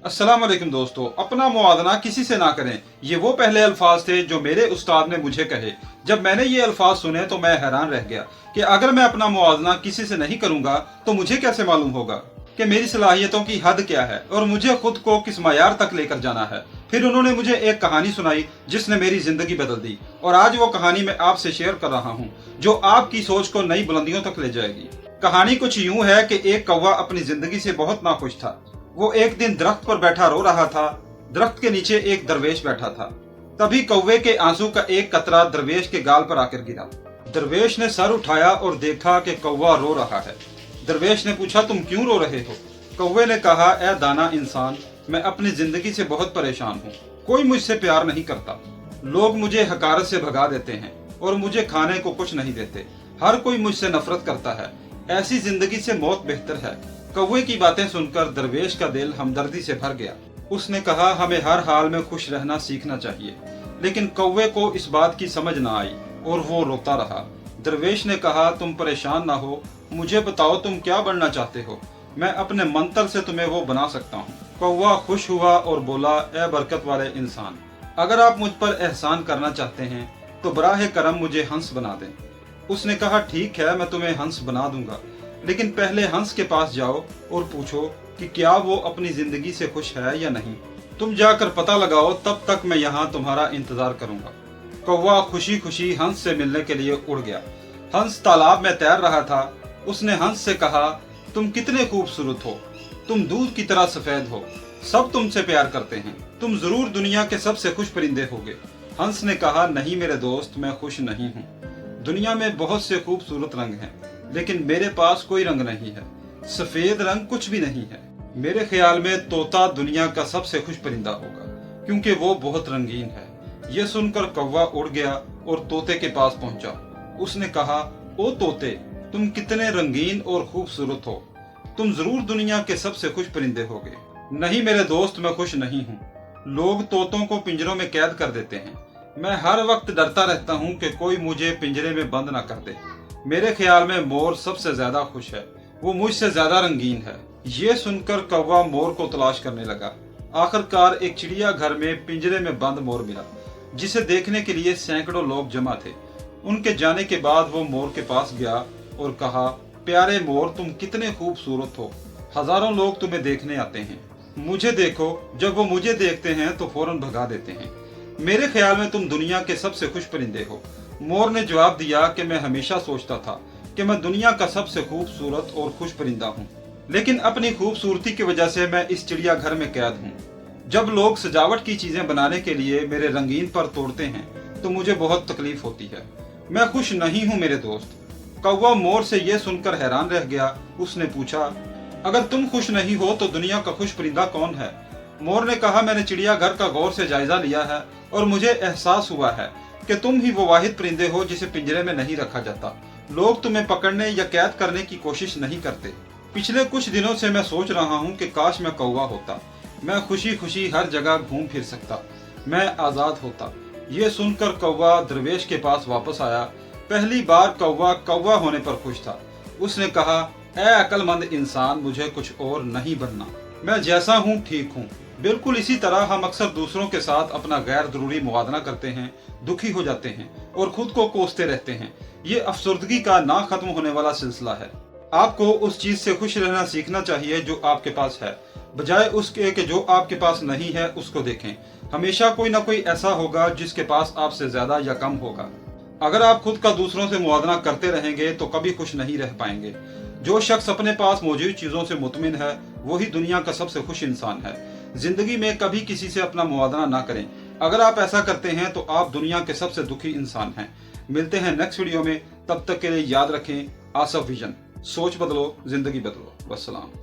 अस्सलाम वालेकुम दोस्तों, अपना मुआवजा किसी से ना करें। ये वो पहले अल्फाज थे जो मेरे उस्ताद ने मुझे कहे। जब मैंने ये अल्फाज सुने तो मैं हैरान रह गया कि अगर मैं अपना मुआवजा किसी से नहीं करूंगा तो मुझे कैसे मालूम होगा कि मेरी सलाहियतों की हद क्या है और मुझे खुद को किस मयार तक लेकर जाना है। फिर उन्होंने मुझे एक कहानी सुनाई जिसने मेरी जिंदगी बदल दी, और आज वो कहानी मैं आपसे शेयर कर रहा हूँ जो आपकी सोच को नई बुलंदियों तक ले जाएगी। कहानी कुछ यूं है कि एक कौवा अपनी जिंदगी से बहुत नाखुश था। वो एक दिन दरख्त पर बैठा रो रहा था। दरख्त के नीचे एक दरवेश बैठा था। तभी कौवे के आंसू का एक कतरा दरवेश के गाल पर आकर गिरा। दरवेश ने सर उठाया और देखा कि कौवा रो रहा है। दरवेश ने पूछा, तुम क्यों रो रहे हो? कौवे ने कहा, ए दाना इंसान, मैं अपनी जिंदगी से बहुत परेशान हूँ। कोई मुझसे प्यार नहीं करता। लोग मुझे हकारत से भगा देते हैं और मुझे खाने को कुछ नहीं देते। हर कोई मुझसे नफरत करता है। ऐसी जिंदगी से मौत बेहतर है। कौवे की बातें सुनकर दरवेश का दिल हमदर्दी से भर गया। उसने कहा, हमें हर हाल में खुश रहना सीखना चाहिए। लेकिन कौवे को इस बात की समझ न आई और वो रोता रहा। दरवेश ने कहा, तुम परेशान ना हो, मुझे बताओ तुम क्या बनना चाहते हो। मैं अपने मंत्र से तुम्हें वो बना सकता हूँ। कौवा खुश हुआ और बोला, ए बरकत वाले इंसान, अगर आप मुझ पर एहसान करना चाहते हैं तो बराह करम मुझे हंस बना दें। उसने कहा, ठीक है, मैं तुम्हें हंस बना दूंगा, लेकिन पहले हंस के पास जाओ और पूछो कि क्या वो अपनी जिंदगी से खुश है या नहीं। तुम जाकर पता लगाओ, तब तक मैं यहाँ तुम्हारा इंतजार करूंगा। कौवा खुशी खुशी हंस से मिलने के लिए उड़ गया। हंस तालाब में तैर रहा था। उसने हंस से कहा, तुम कितने खूबसूरत हो, तुम दूध की तरह सफेद हो, सब तुमसे प्यार करते हैं, तुम जरूर दुनिया के सबसे खुश परिंदे होगे। हंस ने कहा, नहीं मेरे दोस्त, मैं खुश नहीं हूँ। दुनिया में बहुत से खूबसूरत रंग हैं, लेकिन मेरे पास कोई रंग नहीं है। सफेद रंग कुछ भी नहीं है। मेरे ख्याल में तोता दुनिया का सबसे खुश परिंदा होगा, क्योंकि वो बहुत रंगीन है। ये सुनकर कौवा उड़ गया और तोते के पास पहुंचा। उसने कहा, ओ तोते, तुम कितने रंगीन और खूबसूरत हो, तुम जरूर दुनिया के सबसे खुश परिंदे होगे। नहीं मेरे दोस्त, मैं खुश नहीं हूँ। लोग तोतों को पिंजरों में कैद कर देते हैं। मैं हर वक्त डरता रहता हूँ कि कोई मुझे पिंजरे में बंद न कर दे। मेरे ख्याल में मोर सबसे ज्यादा खुश है, वो मुझसे ज्यादा रंगीन है। ये सुनकर कौवा मोर को तलाश करने लगा। आखिरकार एक चिड़िया घर में पिंजरे में बंद मोर मिला, जिसे देखने के लिए सैकड़ों लोग जमा थे। उनके जाने के बाद वो मोर के पास गया और कहा, प्यारे मोर, तुम कितने खूबसूरत हो, हजारों लोग तुम्हें देखने आते हैं। मुझे देखो, जब वो मुझे देखते हैं तो फौरन भगा देते हैं। मेरे ख्याल में तुम दुनिया के सबसे खुश परिंदे हो। मोर ने जवाब दिया कि मैं हमेशा सोचता था कि मैं दुनिया का सबसे खूबसूरत और खुश परिंदा हूँ, लेकिन अपनी खूबसूरती की वजह से मैं इस चिड़िया घर में कैद हूँ। जब लोग सजावट की चीजें बनाने के लिए मेरे रंगीन पर तोड़ते हैं तो मुझे बहुत तकलीफ होती है। मैं खुश नहीं हूँ मेरे दोस्त। कौवा मोर से यह सुनकर हैरान रह गया। उसने पूछा, अगर तुम खुश नहीं हो तो दुनिया का खुश परिंदा कौन है? मोर ने कहा, मैंने चिड़िया घर का गौर से जायजा लिया है और मुझे एहसास हुआ है कि तुम ही वो वाहिद परिंदे हो जिसे पिंजरे में नहीं रखा जाता। लोग तुम्हें पकड़ने या कैद करने की कोशिश नहीं करते। पिछले कुछ दिनों से मैं सोच रहा हूँ कि काश मैं कौवा होता। मैं खुशी खुशी हर जगह घूम फिर सकता, मैं आजाद होता। ये सुनकर कौवा दरवेश के पास वापस आया। पहली बार कौवा कौवा होने पर खुश था। उसने कहा, ए अक्लमंद इंसान, मुझे कुछ और नहीं बनना, मैं जैसा हूँ ठीक हूँ। बिल्कुल इसी तरह हम अक्सर दूसरों के साथ अपना गैर जरूरी मुवादना करते हैं, दुखी हो जाते हैं और खुद को कोसते रहते हैं। ये अफसुर्दगी का ना खत्म होने वाला सिलसिला है। आपको उस चीज से खुश रहना सीखना चाहिए जो आपके पास है, बजाय उसके कि जो आपके पास नहीं है उसको देखें। हमेशा कोई ना कोई ऐसा होगा जिसके पास आपसे ज्यादा या कम होगा। अगर आप खुद का दूसरों से मुवादना करते रहेंगे तो कभी खुश नहीं रह पाएंगे। जो शख्स अपने पास मौजूद चीजों से मुतमिन है वही दुनिया का सबसे खुश इंसान है। जिंदगी में कभी किसी से अपना मुवादना ना करें। अगर आप ऐसा करते हैं तो आप दुनिया के सबसे दुखी इंसान हैं। मिलते हैं नेक्स्ट वीडियो में, तब तक के लिए याद रखें, आसफ विजन, सोच बदलो, जिंदगी बदलो। वस्सलाम।